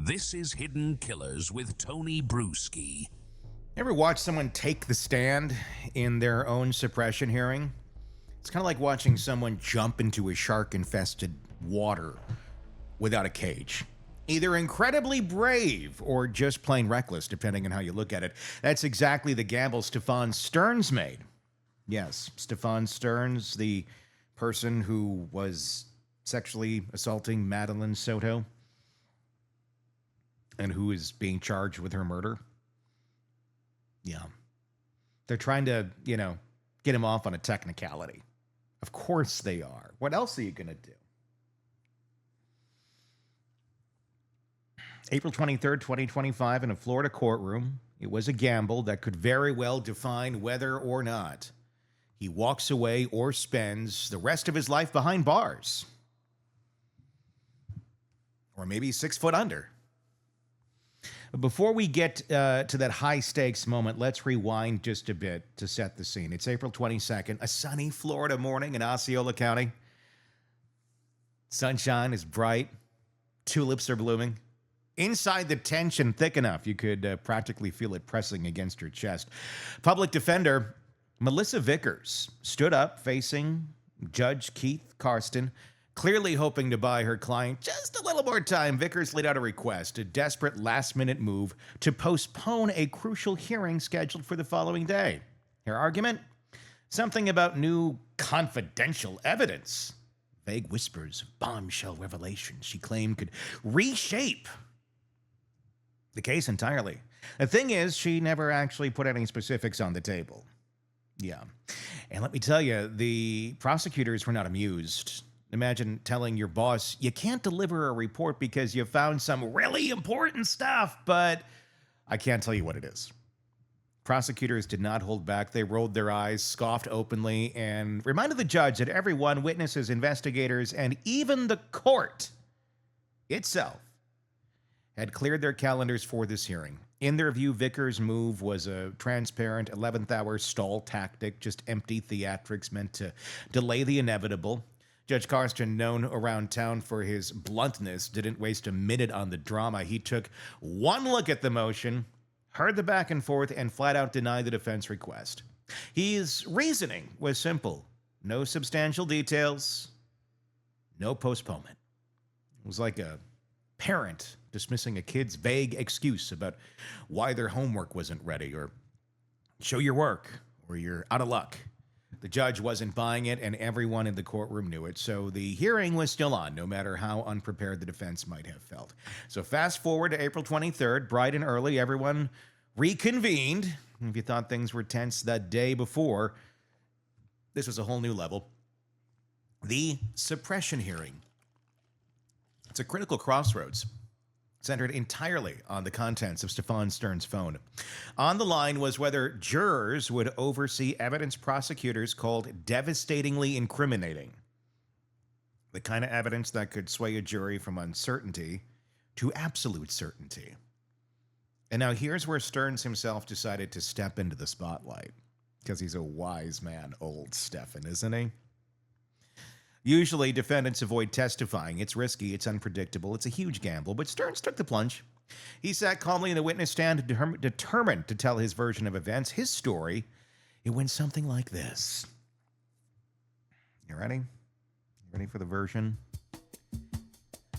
This is Hidden Killers with Tony Bruschi. Ever watch someone take the stand in their own suppression hearing? It's kind of like watching someone jump into a shark-infested water without a cage. Either incredibly brave or just plain reckless, depending on how you look at it. That's exactly the gamble Stephan Sterns made. Yes, Stephan Sterns, the person who was sexually assaulting Maddie Soto and who is being charged with her murder. Yeah. They're trying to, get him off on a technicality. Of course they are. What else are you going to do? April 23rd, 2025, in a Florida courtroom. It was a gamble that could very well define whether or not he walks away or spends the rest of his life behind bars. Or maybe 6 foot under. But before we get to that high-stakes moment, let's rewind just a bit to set the scene. It's April 22nd, a sunny Florida morning in Osceola County. Sunshine is bright. Tulips are blooming. Inside, the tension thick enough you could practically feel it pressing against your chest. Public defender Melissa Vickers stood up facing Judge Keith Karsten, clearly hoping to buy her client just a little more time. Vickers laid out a request, a desperate last-minute move to postpone a crucial hearing scheduled for the following day. Her argument? Something about new confidential evidence. Vague whispers of bombshell revelations she claimed could reshape the case entirely. The thing is, she never actually put any specifics on the table. Yeah. And let me tell you, the prosecutors were not amused. Imagine telling your boss, you can't deliver a report because you found some really important stuff, but I can't tell you what it is. Prosecutors did not hold back. They rolled their eyes, scoffed openly, and reminded the judge that everyone, witnesses, investigators, and even the court itself had cleared their calendars for this hearing. In their view, Vickers' move was a transparent 11th-hour stall tactic, just empty theatrics meant to delay the inevitable. Judge Karsten, known around town for his bluntness, didn't waste a minute on the drama. He took one look at the motion, heard the back and forth, and flat out denied the defense request. His reasoning was simple. No substantial details, no postponement. It was like a parent dismissing a kid's vague excuse about why their homework wasn't ready, or show your work, or you're out of luck. The judge wasn't buying it, and everyone in the courtroom knew it, so the hearing was still on, no matter how unprepared the defense might have felt. So fast forward to April 23rd, bright and early, everyone reconvened. If you thought things were tense that day before, this was a whole new level. The suppression hearing. It's a critical crossroads, centered entirely on the contents of Stephan Sterns' phone. On the line was whether jurors would oversee evidence prosecutors called devastatingly incriminating. The kind of evidence that could sway a jury from uncertainty to absolute certainty. And now here's where Sterns himself decided to step into the spotlight. Because he's a wise man, old Stephan, isn't he? Usually, defendants avoid testifying. It's risky, it's unpredictable, it's a huge gamble, but Sterns took the plunge. He sat calmly in the witness stand, determined to tell his version of events, his story. It went something like this. You ready? You ready for the version?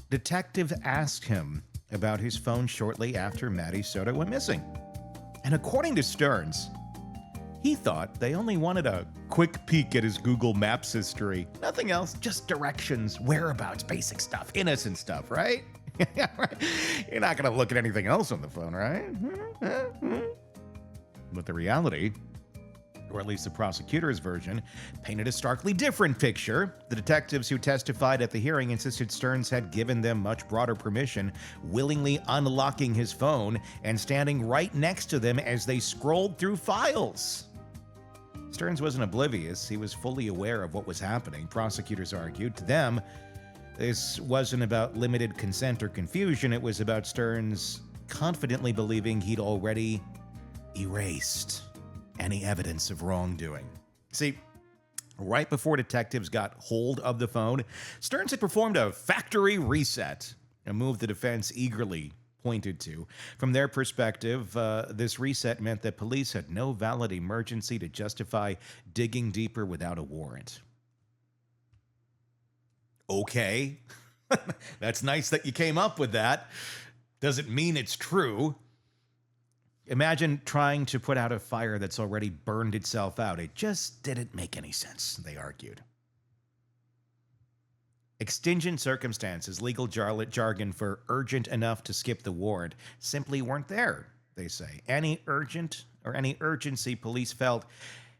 Detective asked him about his phone shortly after Maddie Soto went missing. And according to Sterns, he thought they only wanted a quick peek at his Google Maps history. Nothing else, just directions, whereabouts, basic stuff, innocent stuff, right? You're not going to look at anything else on the phone, right? But the reality, or at least the prosecutor's version, painted a starkly different picture. The detectives who testified at the hearing insisted Sterns had given them much broader permission, willingly unlocking his phone and standing right next to them as they scrolled through files. Sterns wasn't oblivious. He was fully aware of what was happening. Prosecutors argued. To them, this wasn't about limited consent or confusion. It was about Sterns confidently believing he'd already erased any evidence of wrongdoing. See, right before detectives got hold of the phone, Sterns had performed a factory reset, a move the defense eagerly pointed to. From their perspective, this reset meant that police had no valid emergency to justify digging deeper without a warrant. Okay. That's nice that you came up with that. Doesn't mean it's true. Imagine trying to put out a fire that's already burned itself out. It just didn't make any sense, they argued. Extingent circumstances, legal jargon for urgent enough to skip the warrant, simply weren't there, they say. Any urgency police felt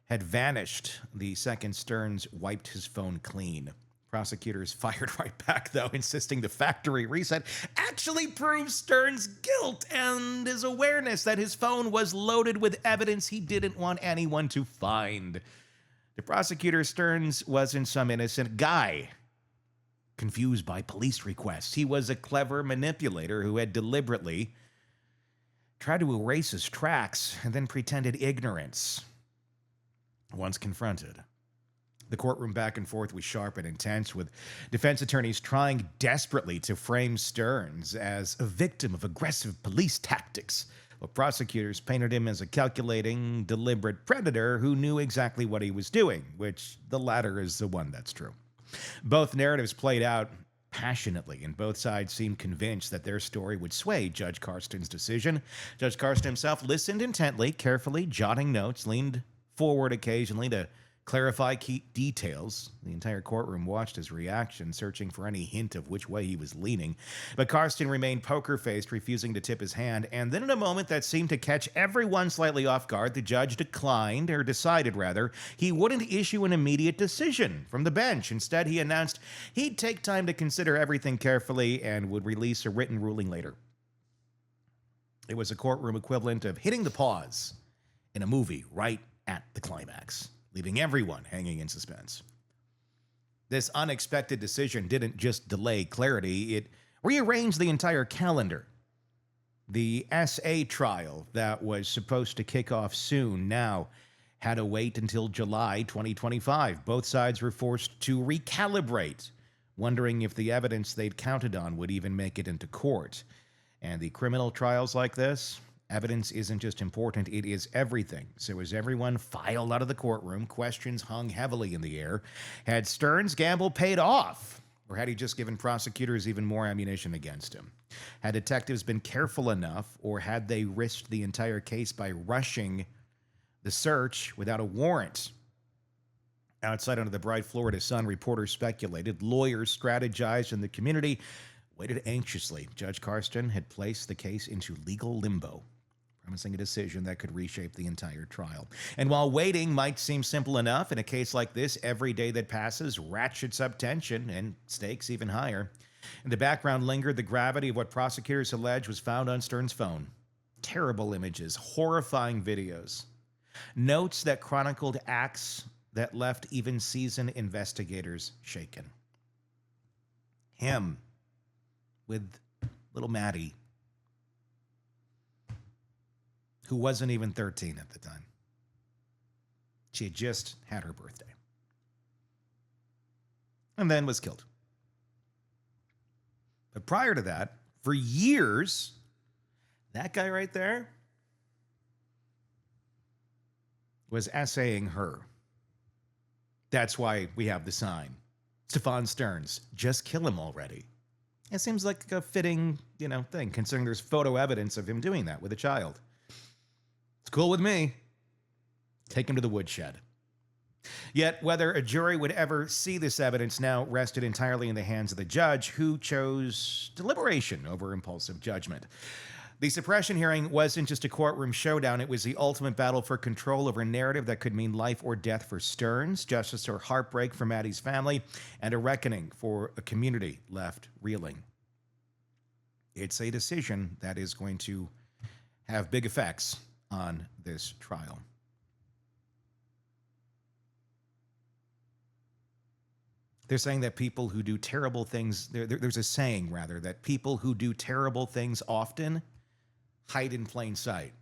had vanished the second Sterns wiped his phone clean. Prosecutors fired right back, though, insisting the factory reset actually proves Sterns' guilt and his awareness that his phone was loaded with evidence he didn't want anyone to find. The prosecutor, Sterns wasn't some innocent guy confused by police requests. He was a clever manipulator who had deliberately tried to erase his tracks and then pretended ignorance once confronted. The courtroom back and forth was sharp and intense, with defense attorneys trying desperately to frame Sterns as a victim of aggressive police tactics, while prosecutors painted him as a calculating, deliberate predator who knew exactly what he was doing, which the latter is the one that's true. Both narratives played out passionately, and both sides seemed convinced that their story would sway Judge Karsten's decision. Judge Karsten himself listened intently, carefully, jotting notes, leaned forward occasionally to clarify key details. The entire courtroom watched his reaction, searching for any hint of which way he was leaning. But Karsten remained poker-faced, refusing to tip his hand. And then in a moment that seemed to catch everyone slightly off guard, the judge decided he wouldn't issue an immediate decision from the bench. Instead, he announced he'd take time to consider everything carefully and would release a written ruling later. It was a courtroom equivalent of hitting the pause in a movie right at the climax, leaving everyone hanging in suspense. This unexpected decision didn't just delay clarity, it rearranged the entire calendar. The SA trial that was supposed to kick off soon now had to wait until July 2025. Both sides were forced to recalibrate, wondering if the evidence they'd counted on would even make it into court. And the criminal trials like this, evidence isn't just important, it is everything. So as everyone filed out of the courtroom, questions hung heavily in the air. Had Sterns' gamble paid off? Or had he just given prosecutors even more ammunition against him? Had detectives been careful enough, or had they risked the entire case by rushing the search without a warrant? Outside under the bright Florida sun, reporters speculated, lawyers strategized, and the community waited anxiously. Judge Karsten had placed the case into legal limbo, promising a decision that could reshape the entire trial. And while waiting might seem simple enough, in a case like this, every day that passes ratchets up tension and stakes even higher. In the background lingered the gravity of what prosecutors allege was found on Sterns' phone. Terrible images, horrifying videos, notes that chronicled acts that left even seasoned investigators shaken. Him with little Maddie, who wasn't even 13 at the time. She had just had her birthday. And then was killed. But prior to that, for years, that guy right there was essaying her. That's why we have the sign. Stephan Sterns, just kill him already. It seems like a fitting, thing, considering there's photo evidence of him doing that with a child. It's cool with me. Take him to the woodshed. Yet, whether a jury would ever see this evidence now rested entirely in the hands of the judge, who chose deliberation over impulsive judgment. The suppression hearing wasn't just a courtroom showdown. It was the ultimate battle for control over a narrative that could mean life or death for Sterns, justice or heartbreak for Maddie's family, and a reckoning for a community left reeling. It's a decision that is going to have big effects on this trial. They're saying that people who do terrible things, there's a saying, rather, that people who do terrible things often hide in plain sight.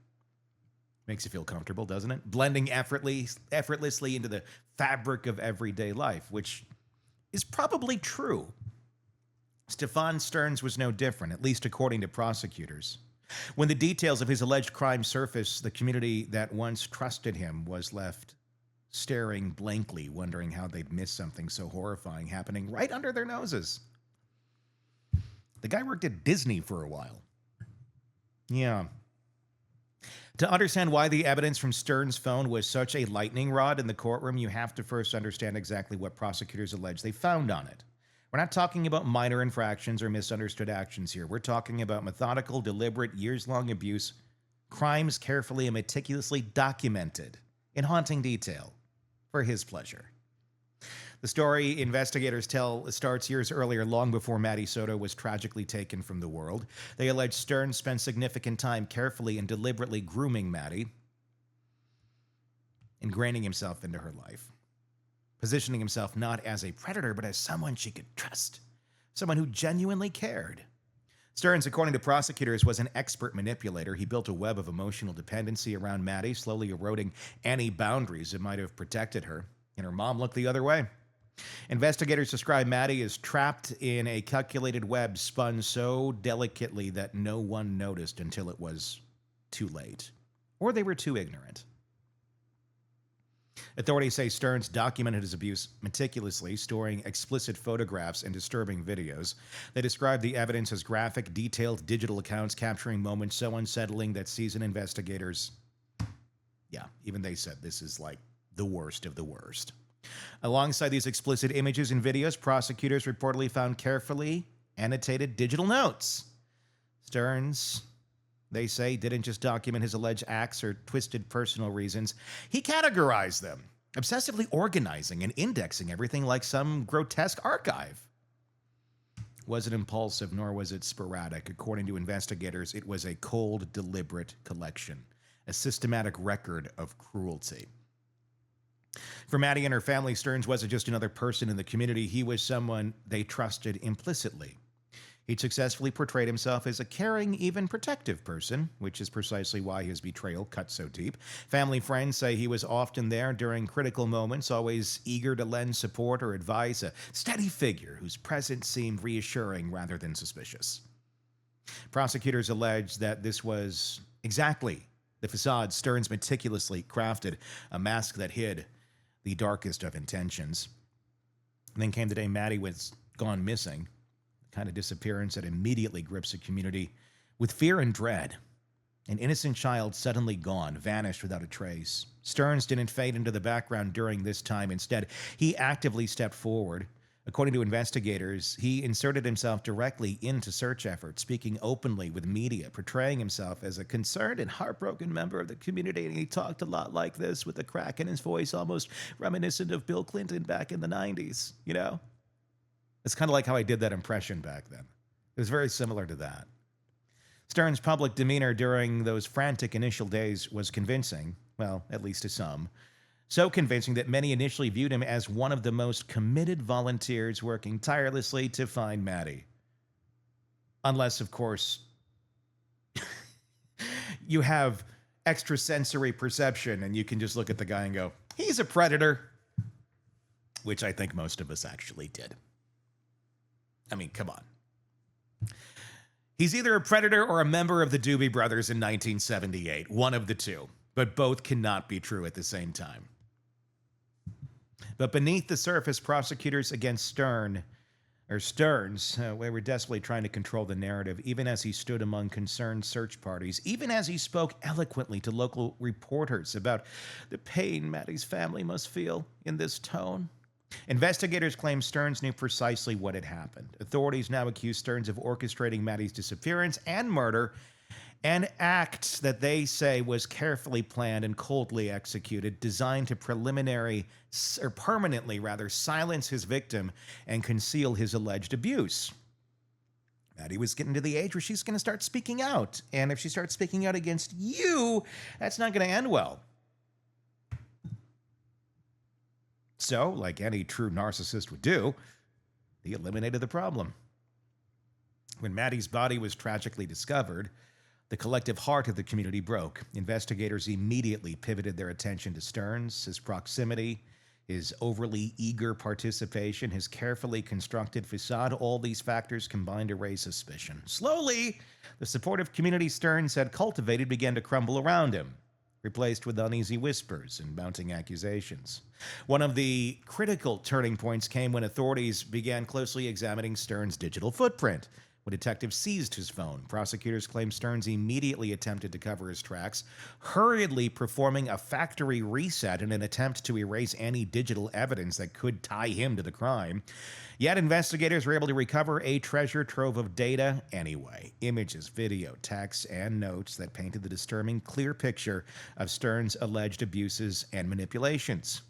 Makes you feel comfortable, doesn't it? Blending effortlessly into the fabric of everyday life, which is probably true. Stephan Sterns was no different, at least according to prosecutors. When the details of his alleged crime surfaced, the community that once trusted him was left staring blankly, wondering how they'd missed something so horrifying happening right under their noses. The guy worked at Disney for a while. Yeah. To understand why the evidence from Sterns' phone was such a lightning rod in the courtroom, you have to first understand exactly what prosecutors allege they found on it. We're not talking about minor infractions or misunderstood actions here. We're talking about methodical, deliberate, years-long abuse, crimes carefully and meticulously documented in haunting detail for his pleasure. The story investigators tell starts years earlier, long before Maddie Soto was tragically taken from the world. They allege Sterns spent significant time carefully and deliberately grooming Maddie, ingraining himself into her life, positioning himself not as a predator, but as someone she could trust, someone who genuinely cared. Sterns, according to prosecutors, was an expert manipulator. He built a web of emotional dependency around Maddie, slowly eroding any boundaries that might have protected her, and her mom looked the other way. Investigators describe Maddie as trapped in a calculated web spun so delicately that no one noticed until it was too late, or they were too ignorant. Authorities say Sterns documented his abuse meticulously, storing explicit photographs and disturbing videos. They describe the evidence as graphic, detailed digital accounts capturing moments so unsettling that seasoned investigators, even they said this is like the worst of the worst. Alongside these explicit images and videos, prosecutors reportedly found carefully annotated digital notes. Sterns, they say, didn't just document his alleged acts or twisted personal reasons. He categorized them, obsessively organizing and indexing everything like some grotesque archive. It wasn't impulsive, nor was it sporadic. According to investigators, it was a cold, deliberate collection, a systematic record of cruelty. For Maddie and her family, Sterns wasn't just another person in the community. He was someone they trusted implicitly. He'd successfully portrayed himself as a caring, even protective person, which is precisely why his betrayal cut so deep. Family friends say he was often there during critical moments, always eager to lend support or advice, a steady figure whose presence seemed reassuring rather than suspicious. Prosecutors allege that this was exactly the facade Sterns meticulously crafted, a mask that hid the darkest of intentions. And then came the day Maddie was gone missing, the kind of disappearance that immediately grips a community with fear and dread. An innocent child suddenly gone, vanished without a trace. Sterns didn't fade into the background during this time. Instead, he actively stepped forward. According to investigators, he inserted himself directly into search efforts, speaking openly with media, portraying himself as a concerned and heartbroken member of the community, and he talked a lot like this with a crack in his voice, almost reminiscent of Bill Clinton back in the 90s, you know? It's kind of like how I did that impression back then. It was very similar to that. Sterns' public demeanor during those frantic initial days was convincing, well, at least to some. So convincing that many initially viewed him as one of the most committed volunteers working tirelessly to find Maddie. Unless, of course, you have extrasensory perception and you can just look at the guy and go, he's a predator. Which I think most of us actually did. I mean, come on. He's either a predator or a member of the Doobie Brothers in 1978. One of the two. But both cannot be true at the same time. But beneath the surface, prosecutors against Sterns, we were desperately trying to control the narrative, even as he stood among concerned search parties, even as he spoke eloquently to local reporters about the pain Maddie's family must feel in this tone. Investigators claim Sterns knew precisely what had happened. Authorities now accuse Sterns of orchestrating Maddie's disappearance and murder, an act that they say was carefully planned and coldly executed, designed to permanently silence his victim and conceal his alleged abuse. Maddie was getting to the age where she's going to start speaking out. And if she starts speaking out against you, that's not going to end well. So, like any true narcissist would do, he eliminated the problem. When Maddie's body was tragically discovered, the collective heart of the community broke. Investigators immediately pivoted their attention to Sterns, his proximity, his overly eager participation, his carefully constructed facade, all these factors combined to raise suspicion. Slowly, the supportive community Sterns had cultivated began to crumble around him, replaced with uneasy whispers and mounting accusations. One of the critical turning points came when authorities began closely examining Sterns' digital footprint. When detectives seized his phone, prosecutors claimed Sterns immediately attempted to cover his tracks, hurriedly performing a factory reset in an attempt to erase any digital evidence that could tie him to the crime. Yet investigators were able to recover a treasure trove of data anyway. Images, video, texts, and notes that painted the disturbing, clear picture of Sterns' alleged abuses and manipulations.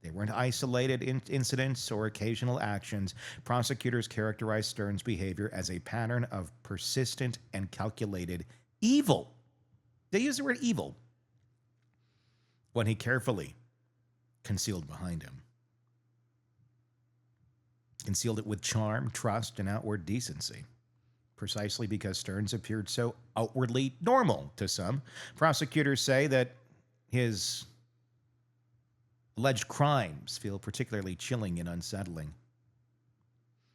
They weren't isolated incidents or occasional actions. Prosecutors characterized Sterns' behavior as a pattern of persistent and calculated evil. They use the word evil when he carefully concealed behind him. Concealed it with charm, trust, and outward decency. Precisely because Sterns appeared so outwardly normal to some, prosecutors say that his alleged crimes feel particularly chilling and unsettling.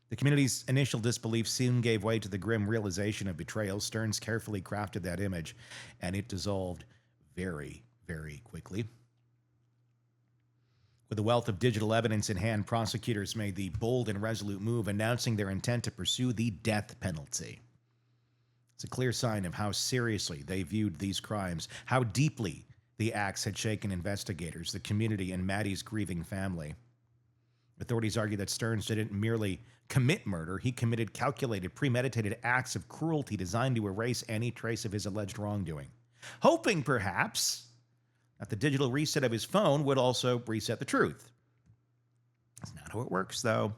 The community's initial disbelief soon gave way to the grim realization of betrayal. Sterns carefully crafted that image, and it dissolved very, very quickly. With a wealth of digital evidence in hand, prosecutors made the bold and resolute move, announcing their intent to pursue the death penalty. It's a clear sign of how seriously they viewed these crimes, how deeply the acts had shaken investigators, the community, and Maddie's grieving family. Authorities argue that Sterns didn't merely commit murder, he committed calculated, premeditated acts of cruelty designed to erase any trace of his alleged wrongdoing, hoping perhaps that the digital reset of his phone would also reset the truth. That's not how it works, though.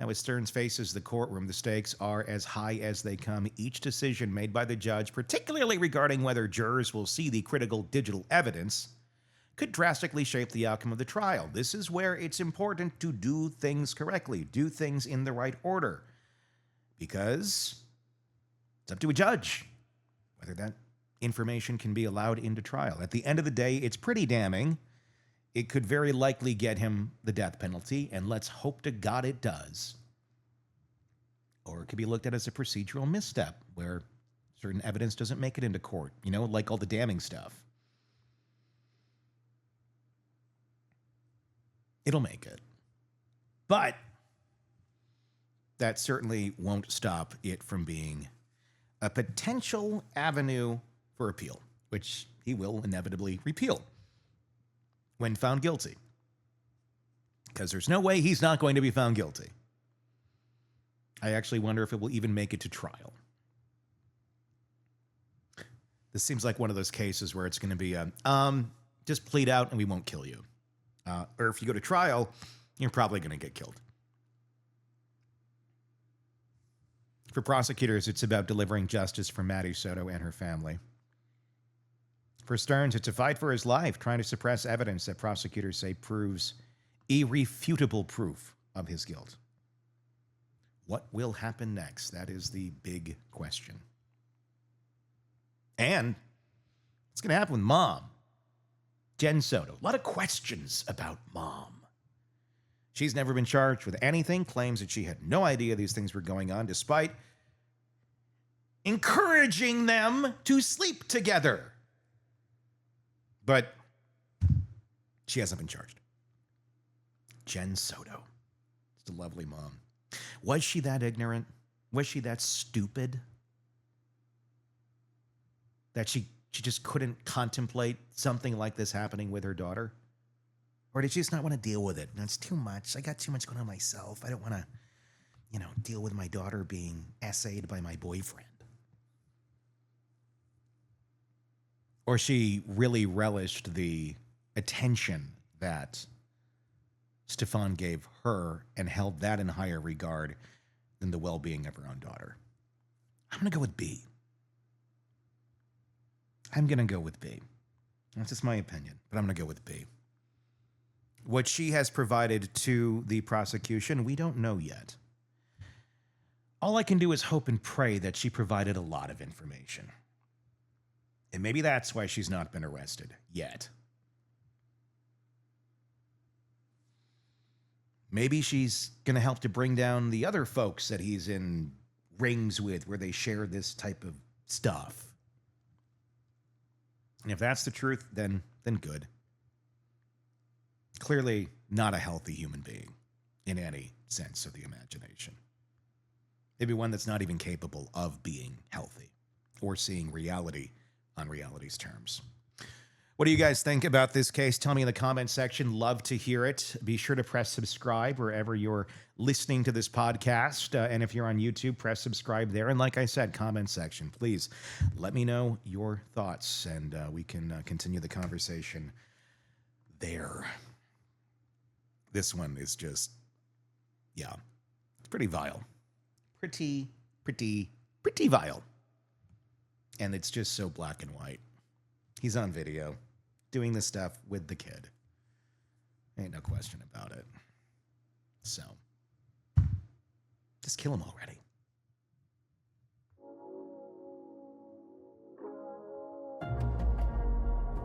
Now, as Sterns faces the courtroom, the stakes are as high as they come. Each decision made by the judge, particularly regarding whether jurors will see the critical digital evidence, could drastically shape the outcome of the trial. This is where it's important to do things correctly, do things in the right order, because it's up to a judge whether that information can be allowed into trial. At the end of the day, it's pretty damning. It could very likely get him the death penalty, and let's hope to God it does. Or it could be looked at as a procedural misstep where certain evidence doesn't make it into court, like all the damning stuff. It'll make it. But that certainly won't stop it from being a potential avenue for appeal, which he will inevitably repeal when found guilty. Because there's no way he's not going to be found guilty. I actually wonder if it will even make it to trial. This seems like one of those cases where it's going to be just plead out and we won't kill you. Or if you go to trial, you're probably going to get killed. For prosecutors, it's about delivering justice for Maddie Soto and her family. For Sterns, it's a fight for his life, trying to suppress evidence that prosecutors say proves irrefutable proof of his guilt. What will happen next? That is the big question. And what's going to happen with Mom, Jen Soto? A lot of questions about Mom. She's never been charged with anything, claims that she had no idea these things were going on, despite encouraging them to sleep together. But she hasn't been charged. Jen Soto. It's a lovely mom. Was she that ignorant? Was she that stupid? That she just couldn't contemplate something like this happening with her daughter? Or did she just not want to deal with it? That's too much. I got too much going on myself. I don't want to, deal with my daughter being essayed by my boyfriend. Or she really relished the attention that Stephan gave her and held that in higher regard than the well-being of her own daughter. I'm going to go with B. I'm going to go with B. That's just my opinion, but I'm going to go with B. What she has provided to the prosecution, we don't know yet. All I can do is hope and pray that she provided a lot of information. And maybe that's why she's not been arrested yet. Maybe she's going to help to bring down the other folks that he's in rings with where they share this type of stuff. And if that's the truth, then good. Clearly not a healthy human being in any sense of the imagination. Maybe one that's not even capable of being healthy or seeing reality on reality's terms. What do you guys think about this case? Tell me in the comment section. Love to hear it. Be sure to press subscribe wherever you're listening to this podcast. And if you're on YouTube, press subscribe there. And like I said, comment section. Please let me know your thoughts, and we can continue the conversation there. This one is just, yeah, it's pretty vile. Pretty vile. And it's just so black and white. He's on video doing this stuff with the kid. Ain't no question about it. So, just kill him already.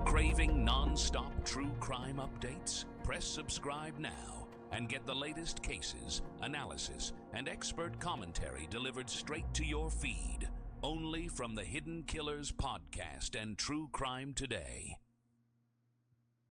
Craving non-stop true crime updates? Press subscribe now and get the latest cases, analysis, and expert commentary delivered straight to your feed. Only from the Hidden Killers podcast and True Crime Today.